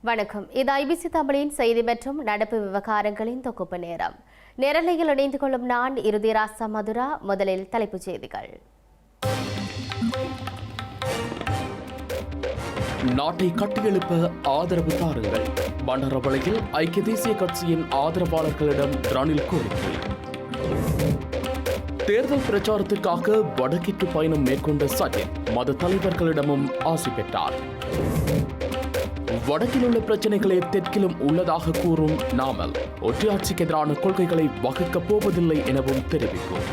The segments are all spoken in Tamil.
வணக்கம். இது ஐபிசி தமிழின் செய்தி மற்றும் நடப்பு விவகாரங்களின் தொகுப்பு நேரம். நேரலையில் இணைந்து கொள்ளும் நான் இருதிராசா மதுரா. முதலில் தலைப்புச் செய்திகள். நாட்டை கட்டியெழுப்ப ஆதரவு தாருங்கள். பண்டாரவளையில் ஐக்கிய தேசிய கட்சியின் ஆதரவாளர்களிடம் ரணில் கோரிக்கை. தேர்தல் பிரச்சாரத்திற்காக வடக்கிற்கு பயணம் மேற்கொண்ட சஜித் மத தலைவர்களிடமும் ஆசி பெற்றார். வடக்கில் உள்ள பிரச்சனைகளே தெற்கிலும் உள்ளதாக கூறும் நாமல் ஒற்றையாட்சிக்கு எதிரான கொள்கைகளை வகுக்கப் போவதில்லை எனவும் தெரிவிக்கும்.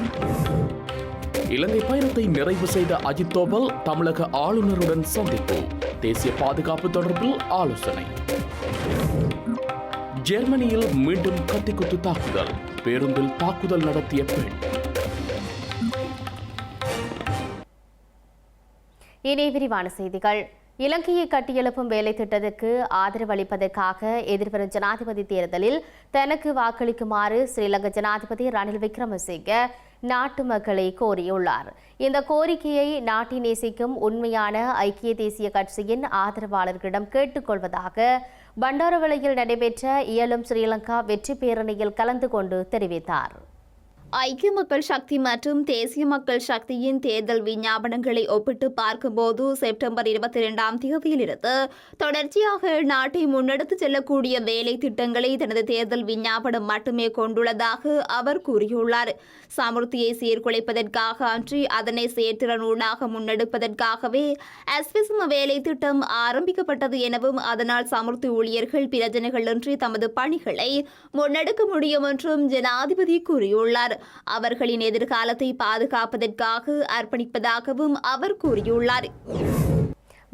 இலங்கை பயணத்தை நிறைவு செய்த அஜித் தோவல் தமிழக ஆளுநருடன் சந்திப்பு. தேசிய பாதுகாப்பு தொடர்பில் ஆலோசனை. ஜெர்மனியில் மீண்டும் கத்திக்குத்து தாக்குதல். பேருந்தில் தாக்குதல் நடத்திய பெண். இனி விரிவான செய்திகள். இலங்கையை கட்டியெழுப்பும் வேலை திட்டத்திற்கு ஆதரவு அளிப்பதற்காக எதிர்வரும் ஜனாதிபதி தேர்தலில் தனக்கு வாக்களிக்குமாறு ஸ்ரீலங்கா ஜனாதிபதி ரணில் விக்ரமசிங்க நாட்டு மக்களை கோரியுள்ளார். இந்த கோரிக்கையை நாட்டை நேசிக்கும் உண்மையான ஐக்கிய தேசிய கட்சியின் ஆதரவாளர்களிடம் கேட்டுக்கொள்வதாக பண்டாரவளையில் நடைபெற்ற இயலும் ஸ்ரீலங்கா வெற்றி பேரணியில் கலந்து கொண்டு தெரிவித்தார். ஐக்கிய மக்கள் சக்தி மற்றும் தேசிய மக்கள் சக்தியின் தேர்தல் விஞ்ஞாபனங்களை ஒப்பிட்டு பார்க்கும்போது செப்டம்பர் 22ஆம் தேதியிலிருந்து தொடர்ச்சியாக நாட்டை முன்னெடுத்து செல்லக்கூடிய வேலை திட்டங்களை தனது தேர்தல் விஞ்ஞாபனம் மட்டுமே கொண்டுள்ளதாக அவர் கூறியுள்ளார். சமுர்த்தியை சீர்குலைப்பதற்காக அன்றி அதனை செயற்திறனூடாக முன்னெடுப்பதற்காகவே எஸ்பிசும வேலை திட்டம் ஆரம்பிக்கப்பட்டது எனவும் அதனால் சமுர்த்தி ஊழியர்கள் பிரச்சனைகளின்றி தமது பணிகளை முன்னெடுக்க முடியும் என்றும் ஜனாதிபதி கூறியுள்ளார். அவர்களின் எதிர்காலத்தை பாதுகாப்பதற்காக அர்ப்பணிப்பதாகவும் அவர் கூறியுள்ளார்.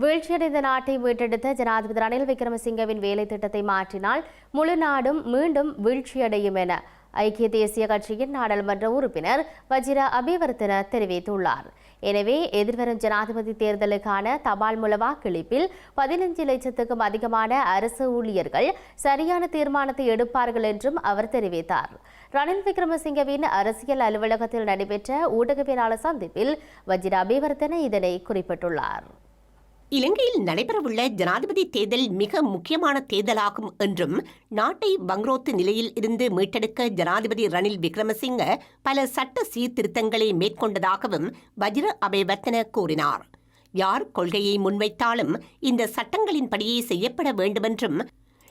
வீழ்ச்சியடைந்த நாட்டை மீட்டெடுத்த ஜனாதிபதி ரணில் விக்ரமசிங்கவின் வேலை திட்டத்தை மாற்றினால் முழு நாடும் மீண்டும் வீழ்ச்சியடையும் என ஐக்கிய தேசிய கட்சியின் நாடாளுமன்ற உறுப்பினர் வஜிர அபிவர்த்தன தெரிவித்துள்ளார். எனவே எதிர்வரும் ஜனாதிபதி தேர்தலுக்கான தபால் மூல வாக்களிப்பில் 15 லட்சத்துக்கும் அதிகமான அரசு ஊழியர்கள் சரியான தீர்மானத்தை எடுப்பார்கள் என்றும் அவர் தெரிவித்தார். ரணில் விக்ரமசிங்கவின் அரசியல் அலுவலகத்தில் நடைபெற்ற ஊடகவியலாளர் சந்திப்பில் வஜிர அபிவர்த்தன இதனை குறிப்பிட்டுள்ளார். இலங்கையில் நடைபெறவுள்ள ஜனாதிபதி தேர்தல் மிக முக்கியமான தேர்தலாகும் என்றும் நாட்டை வங்குரோத்து நிலையில் இருந்து மீட்டெடுக்க ஜனாதிபதி ரணில் விக்ரமசிங்க பல சட்ட சீர்திருத்தங்களை மேற்கொண்டதாகவும் வஜிர அபேவர்த்தன கூறினார். யார் கொள்கையை முன்வைத்தாலும் இந்த சட்டங்களின்படியே செய்யப்பட வேண்டுமென்றும்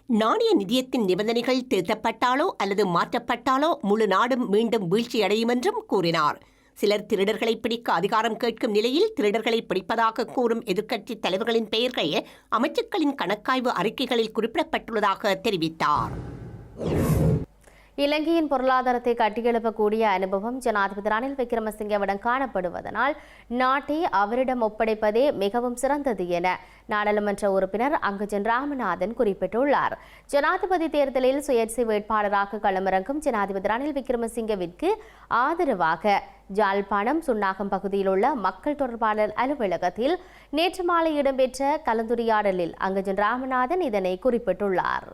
நாணய நிதியத்தின் நிபந்தனைகள் திருத்தப்பட்டாலோ அல்லது மாற்றப்பட்டாலோ முழு நாடும் மீண்டும் வீழ்ச்சியடையும் என்றும் கூறினார். சிலர் திருடர்களை பிடிக்க அதிகாரம் கேட்கும் நிலையில் திருடர்களை பிடிப்பதாக கூறும் எதிர்க்கட்சித் தலைவர்களின் பெயர்கள் அமைச்சர்களின் கணக்காய்வு அறிக்கைகளில் குறிப்பிடப்பட்டுள்ளதாக தெரிவித்தார். இலங்கையின் பொருளாதாரத்தை கட்டியெழுப்பக்கூடிய அனுபவம் ஜனாதிபதி ரணில் விக்ரமசிங்கவிடம் காணப்படுவதனால் நாட்டை அவரிடம் ஒப்படைப்பதே மிகவும் சிறந்தது என நாடாளுமன்ற உறுப்பினர் அங்கஜன் ராமநாதன் குறிப்பிட்டுள்ளார். ஜனாதிபதி தேர்தலில் சுயேட்சை வேட்பாளராக களமிறங்கும் ஜனாதிபதி ரணில் விக்ரமசிங்கவிற்கு ஆதரவாக ஜாழ்ப்பாணம் சுன்னாகம் பகுதியில் உள்ள மக்கள் தொடர்பாளர் அலுவலகத்தில் நேற்று மாலை இடம்பெற்ற கலந்துரையாடலில் அங்கஜன் ராமநாதன் இதனை குறிப்பிட்டுள்ளார்.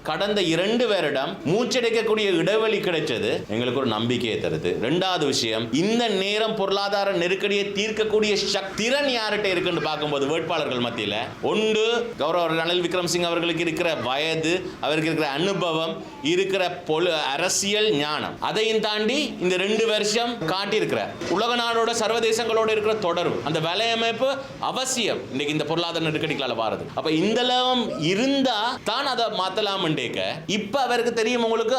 கடந்த 2 வருடம் மூச்சடைக்கக்கூடிய இடைவெளி கிடைச்சது எங்களுக்கு ஒரு நம்பிக்கையை தருது. 2வது விஷயம், இந்த நேரம் பொருளாதார நெருக்கடியை தீர்க்கக்கூடிய திறன் யார்கிட்ட இருக்குன்னு பார்க்கும்போது வேட்பாளர்கள் மத்தியில் ஒன்று கௌரவ ரணில் விக்ரமசிங்க அவர்களுக்கு இருக்கிற வயது, அவருக்கு இருக்கிற அனுபவம், இருக்கிற அரசியல் ஞானம், அதையும் தாண்டி இந்த 2 வருஷம் காட்டியிருக்கிற உலக நாடோட சர்வதேசங்களோட இருக்கிற தொடர்பு, அந்த வலையமைப்பு அவசியம் இன்னைக்கு இந்த பொருளாதார நெருக்கடிகளால் வாருது. அப்ப இந்த இருந்தா தான் அதை மாத்தலாம். இப்ப அவருக்கு தெரியும், உங்களுக்கு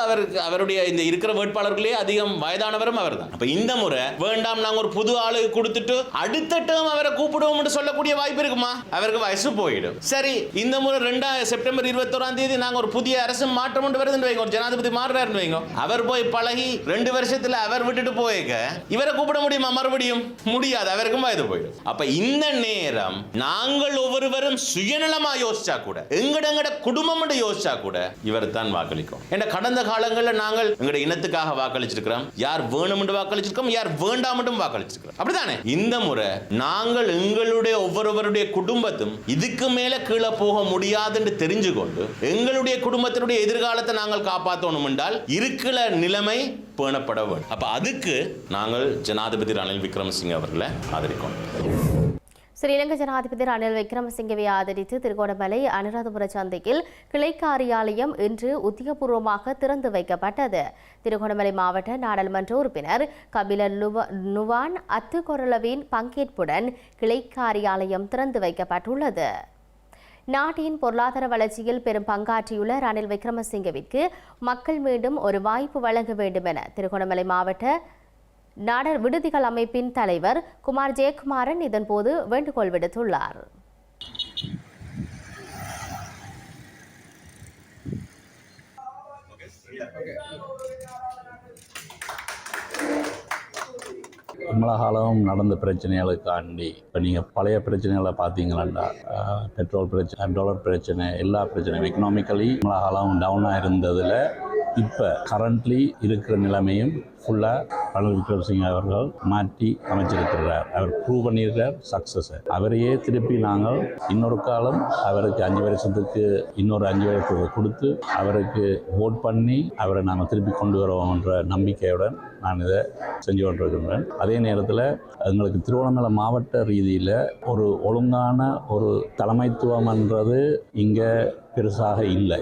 அவருடைய இந்த இருக்கிற வேட்பாளர்களே அதிகம் வயதானவரும் அவர் தான். அப்ப இந்த முறை வேண்டாம், நாங்க ஒரு புது ஆளுக்கு கொடுத்துட்டு அடுத்த டேர்ம் அவரை கூப்பிடுவோம் சொல்லக்கூடிய வாய்ப்பு இருக்குமா? அவருக்கு வயசு போயிடும். சரி, இந்த முறை செப்டம்பர் 21ஆம் தேதி நாங்க ஒரு புதிய அரசு மாற்றம் கொண்டு வருதுன்னு வைங்க, ஒரு ஜனாதிபதி மாறுறாருன்னு வைங்க, அவர் போய் பழகி 2 வருஷத்துல அவர் விட்டுட்டு போயிருக்க இவரை கூப்பிட முடியுமா? மறுபடியும் முடியாது, அவருக்கும் வயது போயிடும். அப்ப இந்த நேரம் நாங்கள் ஒவ்வொருவரும் சுயநலமா யோசிச்சா கூட, எங்கட குடும்பம் யோசிச்சா கூட இவர் தான் வாக்களிக்கும். ஏன்னா கடந்த காலங்களில் நாங்கள் எங்களுடைய இனத்துக்காக வாக்களிச்சிருக்கிறோம், யார் வேணும் என்று வாக்களிச்சிருக்கோம், யார் வேண்டாம் என்றும் வாக்களிச்சிருக்கிறோம். அப்படித்தானே? இந்த முறை நாங்கள் எங்களுடைய ஒவ்வொருவருடைய குடும்பத்தும் இதுக்கு மேல கீழே போக முடியாது என்று தெரிஞ்சு கொண்டு எங்களுடைய குடும்பத்தினுடைய எதிர்காலத்தை நாங்கள் காப்பாற்றணும் என்றால் இருக்கிற நிலைமை பேணப்பட வேண்டும். அப்ப அதுக்கு நாங்கள் ஜனாதிபதி ரணில் விக்ரமசிங்கே அவர்களை ஆதரிக்கணும். ஸ்ரீலங்கா ஜனாதிபதி ரணில் விக்ரமசிங்கவை ஆதரித்து திருகோணமலை அனுராதபுர சந்தையில் கிளை காரியாலயம் இன்று உத்தியோகபூர்வமாக திறந்து வைக்கப்பட்டது. திருகோணமலை மாவட்ட நாடாளுமன்ற உறுப்பினர் கபில நுவான் அத்துக்கொரலவின் பங்கேற்புடன் கிளை காரியாலயம் திறந்து வைக்கப்பட்டுள்ளது. நாட்டின் பொருளாதார வளர்ச்சியில் பெரும் பங்காற்றியுள்ள ரணில் விக்ரமசிங்கவிற்கு மக்கள் மீண்டும் ஒரு வாய்ப்பு வழங்க வேண்டும் என திருகோணமலை மாவட்ட நாடர் விடுதிகள் அமைப்பின் தலைவர் குமார் ஜெயக்குமாரன் இதன்போது வேண்டுகோள் விடுத்துள்ளார். தமிழகாலம் நடந்த பிரச்சனைகளுக்காண்டி இப்போ நீங்கள் பழைய பிரச்சனைகளை பார்த்தீங்கன்னா பெட்ரோல் பிரச்சனை, டாலர் பிரச்சனை, எல்லா பிரச்சனையும் எக்கனாமிக்கலி தமிழகாலம் டவுனாக இருந்ததில் இப்போ கரண்ட்லி இருக்கிற நிலைமையும் ஃபுல்லாக ரணில் விக்ரமசிங்கே அவர்கள் மாற்றி அமைச்சிருக்கிறார். அவர் ப்ரூவ் பண்ணியிருக்கார் சக்ஸஸை. அவரையே திருப்பி நாங்கள் இன்னொரு காலம் அவருக்கு 5 வருஷத்துக்கு இன்னொரு 5 வருஷத்துக்கு கொடுத்து அவருக்கு ஓட் பண்ணி அவரை நாம் திருப்பி கொண்டு வருவோம்ன்ற நம்பிக்கையுடன் நான் இதை செஞ்சு கொண்டிருக்கின்றேன். அதே நேரத்தில் எங்களுக்கு திருவண்ணாமலை மாவட்ட ரீதியில் ஒரு ஒழுங்கான ஒரு தலைமைத்துவம்ன்றது இங்கே பெருசாக இல்லை.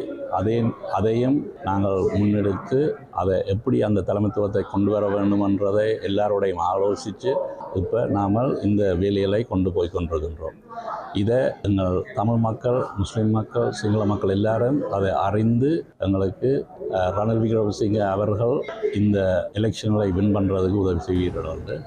அதையும் நாங்கள் முன்னெடுத்து அதை எப்படி அந்த தலைமைத்துவத்தை கொண்டு வர வேண்டுமென்றதை எல்லாரோடையும் ஆலோசித்து இப்போ நாம் இந்த வேலைகளை கொண்டு போய் கொண்டிருக்கின்றோம். இதை எங்கள் தமிழ் மக்கள், முஸ்லீம் மக்கள், சிங்கள மக்கள் எல்லாரும் அதை அறிந்து எங்களுக்கு ரணில் விக்ரமசிங்கே அவர்கள் இந்த எலெக்ஷன்களை வின் பண்ணுறதுக்கு உதவி செய்கிறார்கள்.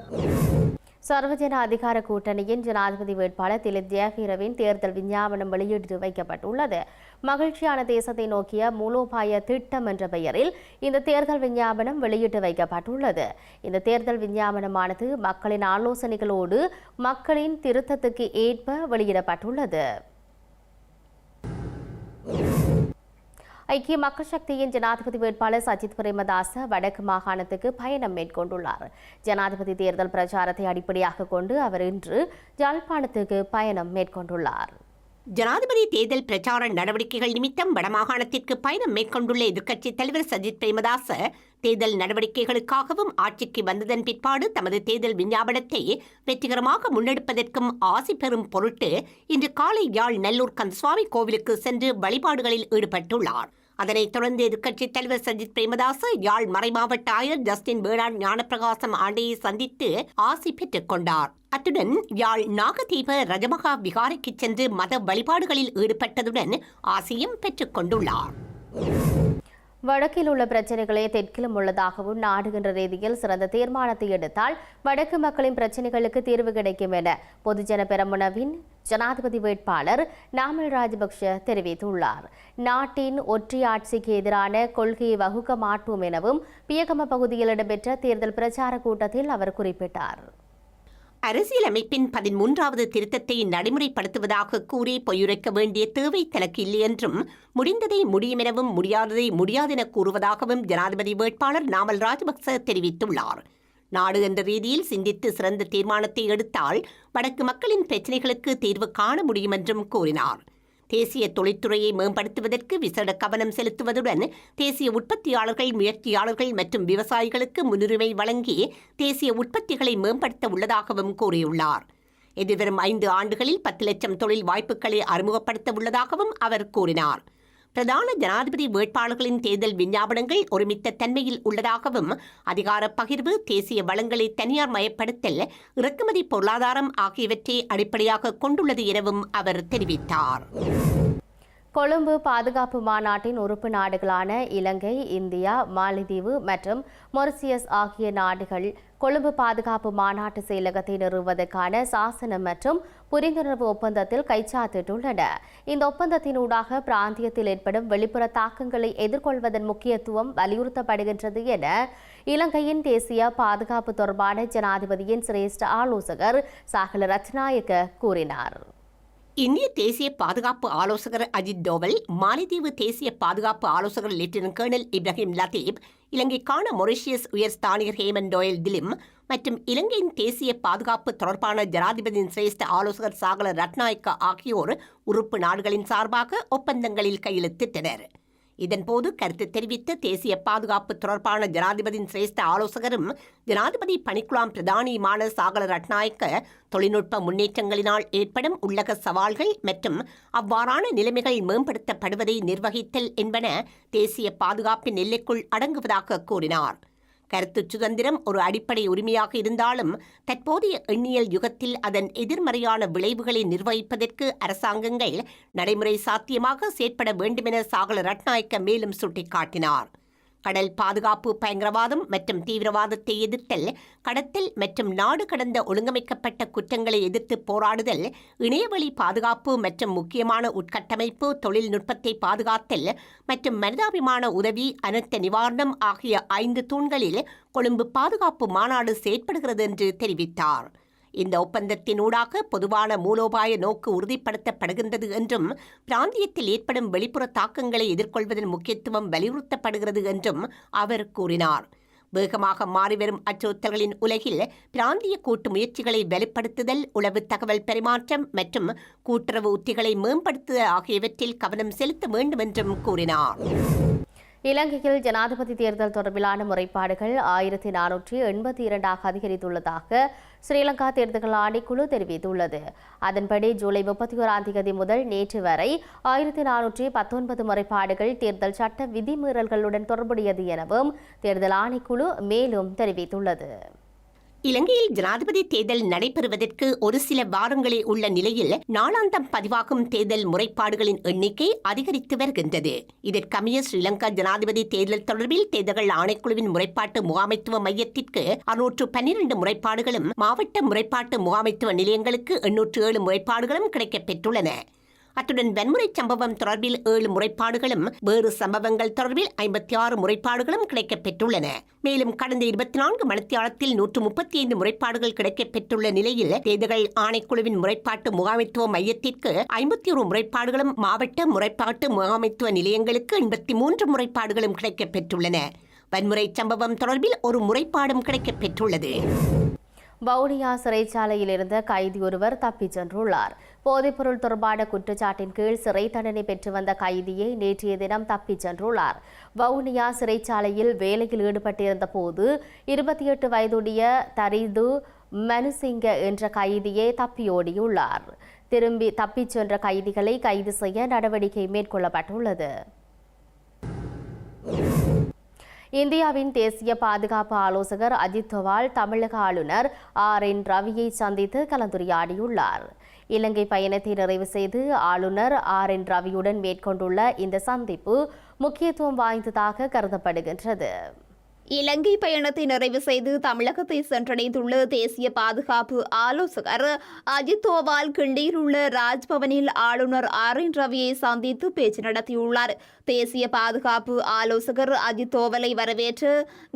சர்வஜன அதிகார கூட்டணியின் ஜனாதிபதி வேட்பாளர் திலித் ஜெயவீரவின் தேர்தல் விஞ்ஞாபனம் வெளியிட்டு வைக்கப்பட்டுள்ளது. மகிழ்ச்சியான தேசத்தை நோக்கிய மூலோபாய திட்டம் என்ற பெயரில் இந்த தேர்தல் விஞ்ஞாபனம் வெளியிட்டு வைக்கப்பட்டுள்ளது. இந்த தேர்தல் விஞ்ஞாபனமானது மக்களின் ஆலோசனைகளோடு மக்களின் திருத்தத்துக்கு ஏற்ப வெளியிடப்பட்டுள்ளது. ஐக்கிய மக்கள் சக்தியின் ஜனாதிபதி வேட்பாளர் சஜித் பிரேமதாச வடக்கு மாகாணத்துக்கு பயணம் மேற்கொண்டுள்ளார். ஜனாதிபதி தேர்தல் பிரச்சாரத்தை அடிப்படையாக கொண்டு அவர் இன்று யாழ்ப்பாணத்துக்கு பயணம் மேற்கொண்டுள்ளார். ஜனாதிபதி தேர்தல் பிரச்சார நடவடிக்கைகள் நிமித்தம் வடமாகாணத்திற்கு பயணம் மேற்கொண்டுள்ள எதிர்க்கட்சித் தலைவர் சஜித் பிரேமதாச தேர்தல் நடவடிக்கைகளுக்காகவும் ஆட்சிக்கு வந்ததன் பிற்பாடு தமது தேர்தல் விஞ்ஞாபனத்தை வெற்றிகரமாக முன்னெடுப்பதற்கும் ஆசி பெறும் பொருட்டு இன்று காலை யாழ் நல்லூர் கந்தசுவாமி கோவிலுக்கு சென்று வழிபாடுகளில் ஈடுபட்டுள்ளார். அதனைத் தொடர்ந்து எதிர்க்கட்சித் தலைவர் சஜித் பிரேமதாச யாழ் மறைமாவட்ட ஆயர் ஜஸ்டின் பேர்னார்ட் ஞானப்பிரகாசம் ஆண்டையை சந்தித்து ஆசி பெற்றுக் கொண்டார். அத்துடன் யாழ் நாகதீப ரஜமகா விகாரைக்கு சென்று மத வழிபாடுகளில் ஈடுபட்டதுடன் ஆசியும் பெற்றுக் கொண்டுள்ளார். வடக்கில் உள்ள பிரச்சனைகளே தெற்கிலும் உள்ளதாகவும் நாடுகின்ற ரீதியில் சிறந்த தீர்மானத்தை எடுத்தால் வடக்கு மக்களின் பிரச்சனைகளுக்கு தீர்வு கிடைக்கும் என பொதுஜன பெரமுனவின் ஜனாதிபதி வேட்பாளர் நாமல் ராஜபக்ஷ தெரிவித்துள்ளார். நாட்டின் ஒற்றையாட்சிக்கு எதிரான கொள்கையை வகுக்க மாட்டோம் எனவும் பியகம பகுதியில் இடம்பெற்ற தேர்தல் பிரச்சார கூட்டத்தில் அவர் குறிப்பிட்டார். அரசியலமைப்பின் 13வது திருத்தத்தை நடைமுறைப்படுத்துவதாக கூறி பொய்யுரைக்க வேண்டிய தேவை தனக்கு இல்லை என்றும் முடிந்ததை முடியும் எனவும் முடியாததை முடியாதென கூறுவதாகவும் ஜனாதிபதி வேட்பாளர் நாமல் ராஜபக்ச தெரிவித்துள்ளார். நாடு என்ற ரீதியில் சிந்தித்து சிறந்த தீர்மானத்தை எடுத்தால் வடக்கு மக்களின் பிரச்சினைகளுக்கு தீர்வு காண முடியும் என்றும் கூறினார். தேசிய தொழில்துறையை மேம்படுத்துவதற்கு விசேட கவனம் செலுத்துவதுடன் தேசிய உற்பத்தியாளர்கள், முயற்சியாளர்கள் மற்றும் விவசாயிகளுக்கு முன்னுரிமை வழங்கி தேசிய உற்பத்திகளை மேம்படுத்த உள்ளதாகவும் கூறியுள்ளார். எதிர்வரும் 5 ஆண்டுகளில் 10 லட்சம் தொழில் வாய்ப்புகளை அறிமுகப்படுத்த உள்ளதாகவும் அவர் கூறினார். பிரதான ஜனாதிபதி வேட்பாளர்களின் தேர்தல் விஞ்ஞாபனங்கள் ஒருமித்த தன்மையில் உள்ளதாகவும் அதிகார பகிர்வு, தேசிய வளங்களை தனியார் மயப்படுத்தல், இறக்குமதி பொருளாதாரம் ஆகியவற்றை அடிப்படையாக கொண்டுள்ளது எனவும் அவர் தெரிவித்தார். கொழும்பு பாதுகாப்பு மாநாட்டின் உறுப்பு நாடுகளான இலங்கை, இந்தியா, மாலத்தீவு மற்றும் மொரிசியஸ் ஆகிய நாடுகள் கொழும்பு பாதுகாப்பு மாநாட்டு செயலகத்தை நிறுவுவதற்கான சாசனம் மற்றும் புரிந்துணர்வு ஒப்பந்தத்தில் கைச்சாத்திட்டுள்ளன. இந்த ஒப்பந்தத்தினூடாக பிராந்தியத்தில் ஏற்படும் வெளிப்புற தாக்கங்களை எதிர்கொள்வதன் முக்கியத்துவம் வலியுறுத்தப்படுகின்றது என இலங்கையின் தேசிய பாதுகாப்பு தொடர்பான ஜனாதிபதியின் சிரேஷ்ட ஆலோசகர் சாகல ரத்நாயக்க கூறினார். இந்திய தேசிய பாதுகாப்பு ஆலோசகர் அஜித் டோவல், மாலைதீவு தேசிய பாதுகாப்பு ஆலோசகர் லெப்டினன்ட் கர்னல் இப்ராஹிம் லத்தீப், இலங்கைக்கான மொரிஷியஸ் உயர் ஸ்தானிகர் ஹேமன் டோயல் திலிம் மற்றும் இலங்கையின் தேசிய பாதுகாப்பு தொடர்பான ஜனாதிபதியின் சிரேஷ்ட ஆலோசகர் சாகல ரட்நாயக்க ஆகியோர் உறுப்பு நாடுகளின் சார்பாக ஒப்பந்தங்களில் கையெழுத்திட்டனர். இதன்போது கருத்து தெரிவித்த தேசிய பாதுகாப்பு தொடர்பான ஜனாதிபதியின் சிரேஷ்ட ஆலோசகரும் ஜனாதிபதி பணிக்குழாம் பிரதானியுமான சாகல ரட்நாயக்க, தொழில்நுட்ப முன்னேற்றங்களினால் ஏற்படும் உள்ளக சவால்கள் மற்றும் அவ்வாறான நிலைமைகள் மேம்படுத்தப்படுவதை நிர்வகித்தல் என்பன தேசிய பாதுகாப்பின் எல்லைக்குள் அடங்குவதாக கூறினார். கருத்து சுதந்திரம் ஒரு அடிப்படை உரிமையாக இருந்தாலும் தற்போதைய எண்ணியல் யுகத்தில் அதன் எதிர்மறையான விளைவுகளை நிர்வகிப்பதற்கு அரசாங்கங்கள் நடைமுறை சாத்தியமாக செயற்பட வேண்டுமென சாகல ரட்நாயக்க மேலும் சுட்டிக்காட்டினார். கடல் பாதுகாப்பு, பயங்கரவாதம் மற்றும் தீவிரவாதத்தை எதிர்த்தல், கடத்தல் மற்றும் நாடு கடந்த ஒழுங்கமைக்கப்பட்ட குற்றங்களை எதிர்த்து போராடுதல், இணையவழி பாதுகாப்பு மற்றும் முக்கியமான உட்கட்டமைப்பு தொழில்நுட்பத்தை பாதுகாத்தல் மற்றும் மனிதாபிமான உதவி, அனர்த்த நிவாரணம் ஆகிய 5 தூண்களில் கொழும்பு பாதுகாப்பு மாநாடு செயற்படுகிறது என்று தெரிவித்தார். இந்த ஒப்பந்தத்தினூடாக பொதுவான மூலோபாய நோக்கு உறுதிப்படுத்தப்படுகின்றது என்றும் பிராந்தியத்தில் ஏற்படும் வெளிப்புற தாக்கங்களை எதிர்கொள்வதன் முக்கியத்துவம் வலியுறுத்தப்படுகிறது என்றும் அவர் கூறினார். வேகமாக மாறிவரும் அச்சுறுத்தல்களின் உலகில் பிராந்திய கூட்டு முயற்சிகளை வலுப்படுத்துதல், உளவு தகவல் பரிமாற்றம் மற்றும் கூட்டுறவு உத்திகளை மேம்படுத்துதல் ஆகியவற்றில் கவனம் செலுத்த வேண்டும் என்றும் கூறினார். இலங்கையில் ஜனாதிபதி தேர்தல் தொடர்பிலான முறைப்பாடுகள் 1482 அதிகரித்துள்ளதாக ஸ்ரீலங்கா தேர்தல்கள் ஆணைக்குழு தெரிவித்துள்ளது. அதன்படி ஜூலை 31ஆம் தேதி முதல் நேற்று வரை 1419 முறைப்பாடுகள் தேர்தல் சட்ட விதிமீறல்களுடன் தொடர்புடையது எனவும் தேர்தல் ஆணைக்குழு மேலும் தெரிவித்துள்ளது. இலங்கையில் ஜனாதிபதி தேர்தல் நடைபெறுவதற்கு ஒரு சில வாரங்களே உள்ள நிலையில் நாளாந்தம் பதிவாகும் தேர்தல் முறைப்பாடுகளின் எண்ணிக்கை அதிகரித்து வருகின்றது. இதற்கமைய ஸ்ரீலங்கா ஜனாதிபதி தேர்தல் தொடர்பில் தேர்தல்கள் ஆணைக்குழுவின் முறைப்பாட்டு முகாமைத்துவ மையத்திற்கு 612 முறைப்பாடுகளும், மாவட்ட முறைப்பாட்டு முகாமைத்துவ நிலையங்களுக்கு 807 முறைப்பாடுகளும் கிடைக்கப்பெற்றுள்ளன. அத்துடன் வன்முறை சம்பவம் தொடர்பில் 7 முறைப்பாடுகளும், வேறு சம்பவங்கள் தொடர்பில் 56 முறைப்பாடுகளும் கிடைக்கப்பெற்றுள்ளன. மேலும் கடந்த 24 மணித்தியாலத்தில் 135 முறைப்பாடுகள் கிடைக்கப்பெற்றுள்ள நிலையில் தேர்தல்கள் ஆணைக்குழுவின் முறைப்பாட்டு முகாமைத்துவ மையத்திற்கு 51 முறைப்பாடுகளும், மாவட்ட முறைப்பாட்டு முகாமைத்துவ நிலையங்களுக்கு 83 முறைப்பாடுகளும் கிடைக்கப்பெற்றுள்ளன. வன்முறை சம்பவம் தொடர்பில் ஒரு முறைப்பாடும் கிடைக்கப்பெற்றுள்ளது. வவுனியா சிறைச்சாலையில் இருந்த கைதி ஒருவர் தப்பிச் சென்றுள்ளார். போதைப்பொருள் தொடர்பான குற்றச்சாட்டின் கீழ் சிறை தண்டனை பெற்று வந்த கைதியை நேற்றைய தினம் தப்பிச் சென்றுள்ளார். வவுனியா சிறைச்சாலையில் வேலையில் ஈடுபட்டிருந்த போது 28 வயதுடைய தரிது மனுசிங்க என்ற கைதியே தப்பியோடியுள்ளார். தப்பிச் சென்ற கைதிகளை கைது செய்ய நடவடிக்கை மேற்கொள்ளப்பட்டுள்ளது. இந்தியாவின் தேசிய பாதுகாப்பு ஆலோசகர் அஜித் தோவால் தமிழக ஆளுநர் RN ரவியை சந்தித்து கலந்துரையாடியுள்ளார். இலங்கை பயணத்தை நிறைவு செய்து ஆளுநர் RN ரவியுடன் மேற்கொண்டுள்ள இந்த சந்திப்பு முக்கியத்துவம் வாய்ந்ததாக கருதப்படுகின்றது. இலங்கை பயணத்தை நிறைவு செய்து தமிழகத்தை சென்றடைந்துள்ள தேசிய பாதுகாப்பு ஆலோசகர் அஜித் தோவால் கிண்டியில் உள்ள ராஜ்பவனில் ஆளுநர் RN ரவியை சந்தித்து பேச்சு நடத்தியுள்ளார். தேசிய பாதுகாப்பு ஆலோசகர் அஜித் தோவலை வரவேற்று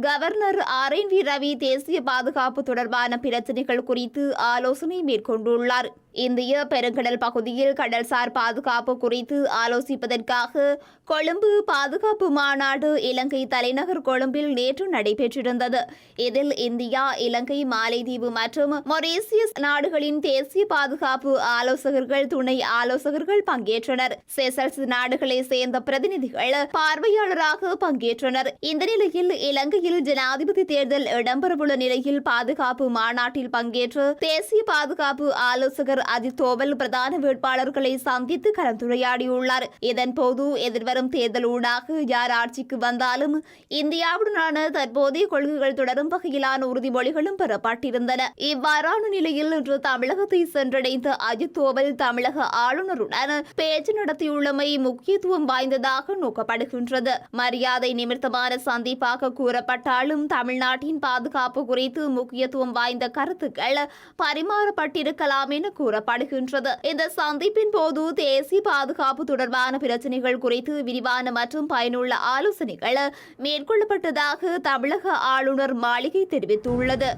கவர்னர் RN ரவி தேசிய பாதுகாப்பு தொடர்பான பிரச்சினைகள் குறித்து ஆலோசனை மேற்கொண்டுள்ளார். இந்திய பெருங்கடல் பகுதியில் கடல்சார் பாதுகாப்பு குறித்து ஆலோசிப்பதற்காக கொழும்பு பாதுகாப்பு மாநாடு இலங்கை தலைநகர் கொழும்பில் நேற்று நடைபெற்றிருந்தது. இதில் இந்தியா, இலங்கை, மாலைதீவு மற்றும் மொரீசியஸ் நாடுகளின் தேசிய பாதுகாப்பு ஆலோசகர்கள், துணை ஆலோசகர்கள் பங்கேற்றனர். செசல்ஸ் நாடுகளை சேர்ந்த பிரதிநிதிகள் பார்வையாளராக பங்கேற்றனர். இந்த நிலையில் இலங்கையில் ஜனாதிபதி தேர்தல் இடம்பெறவுள்ள நிலையில் பாதுகாப்பு மாநாட்டில் பங்கேற்று தேசிய பாதுகாப்பு ஆலோசகர் அஜித் தோவல் பிரதான வேட்பாளர்களை சந்தித்து கலந்துரையாடியுள்ளார். இதன்போது எதிர்வரும் தேர்தல் ஊடாக யார் ஆட்சிக்கு வந்தாலும் இந்தியாவுடனான தற்போதைய கொள்கைகள் தொடரும் வகையிலான உறுதிமொழிகளும் பெறப்பட்டிருந்தன. இவ்வாறான நிலையில் இன்று தமிழகத்தை சென்றடைந்த அஜித் தோவல் தமிழக ஆளுநருடன் பேச்சு நடத்தியுள்ளமை முக்கியத்துவம் வாய்ந்ததாக நோக்கப்படுகின்றது. மரியாதை நிமித்தமான சந்திப்பாக கூறப்பட்டாலும் தமிழ்நாட்டின் பாதுகாப்பு குறித்து முக்கியத்துவம் வாய்ந்த கருத்துக்கள் பரிமாறப்பட்டிருக்கலாம் என கூறப்படுகின்றது. இந்த சந்திப்பின் போது தேசிய பாதுகாப்பு தொடர்பான பிரச்சினைகள் குறித்து விரிவான மற்றும் பயனுள்ள ஆலோசனைகள் மேற்கொள்ளப்பட்டதாக தமிழக ஆளுநர் மாளிகை தெரிவித்துள்ளது.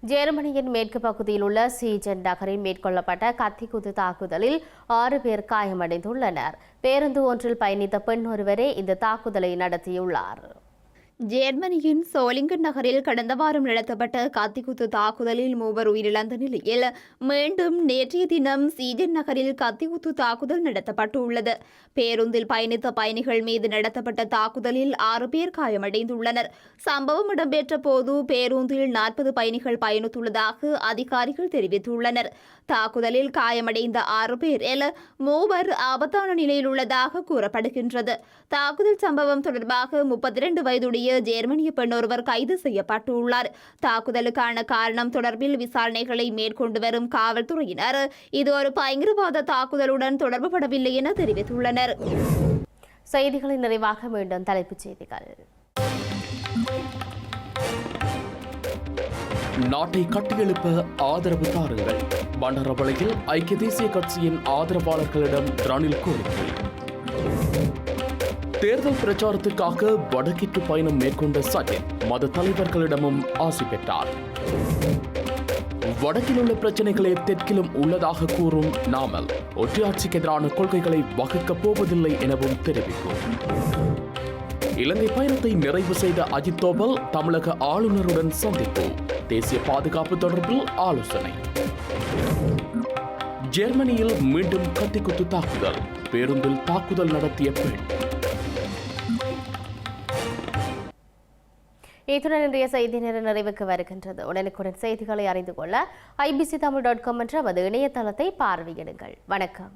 ஜெர்மனியின் மேற்கு பகுதியில் உள்ள சீஜன் நகரில் மேற்கொள்ளப்பட்ட கத்திக்குத்து தாக்குதலில் 6 பேர் காயமடைந்துள்ளனர். பேருந்து ஒன்றில் பயணித்த பெண் ஒருவரே இந்த தாக்குதலை நடத்தியுள்ளார். ஜெர்மனியின் சோலிங்கன் நகரில் கடந்த வாரம் நடத்தப்பட்ட கத்திக்குத்து தாக்குதலில் 3 உயிரிழந்த நிலையில் மீண்டும் நேற்றைய தினம் சீஜன் நகரில் கத்திக்குத்து தாக்குதல் நடத்தப்பட்டுள்ளது. பேருந்தில் பயணித்த பயணிகள் மீது நடத்தப்பட்ட தாக்குதலில் 6 பேர் காயமடைந்துள்ளனர். சம்பவம் இடம்பெற்ற போது பேருந்தில் 40 பயணிகள் பயணித்துள்ளதாக அதிகாரிகள் தெரிவித்துள்ளனர். தாக்குதலில் காயமடைந்த 6 பேரில் 3 ஆபத்தான நிலையில் உள்ளதாக கூறப்படுகின்றது. தாக்குதல் சம்பவம் தொடர்பாக 32 வயதுடைய ஜெர்மனிய பெண் ஒருவர் கைது செய்யப்பட்டுள்ளார். தாக்குதலுக்கான காரணம் தொடர்பில் விசாரணைகளை மேற்கொண்டு வரும் காவல்துறையினர் இது ஒரு பயங்கரவாத தாக்குதலுடன் தொடர்புபடவில்லை என தெரிவித்துள்ளனர். செய்திகளின் நிறைவாக மீண்டும் தலைப்புச் செய்திகள். நாட்டை கட்டியெழுப்ப ஆதரவு தாருங்கள். பண்டரவளையில் ஐக்கிய தேசிய கட்சியின் ஆதரவாளர்களிடம் ரணில் கோரிக்கை. தேர்தல் பிரச்சாரத்திற்காக வடக்கிற்கு பயணம் மேற்கொண்ட சஜித் மத தலைவர்களிடமும் ஆசி பெற்றார். வடக்கில் உள்ள பிரச்சனைகளே தெற்கிலும் உள்ளதாக கூறும் நாமல் ஒற்றையாட்சிக்கு எதிரான கொள்கைகளை வகுக்கப் போவதில்லை எனவும் தெரிவிக்கும். இலங்கை பயணத்தை நிறைவு செய்த அஜித் தோவல் தமிழக ஆளுநருடன் சந்திப்பு. தேசிய பாதுகாப்பு தொடர்பில் ஆலோசனை. ஜெர்மனியில் மீண்டும் கத்திக்குத்து தாக்குதல். பேருந்தில் தாக்குதல் நடத்திய பெண். இத்துடன் இன்றைய செய்தி நேர நிறைவுக்கு வருகின்றது. உடனுக்குடன் செய்திகளை அறிந்து கொள்ள IBCTamil.com என்ற நமது இணையதளத்தை பார்வையிடுங்கள். வணக்கம்.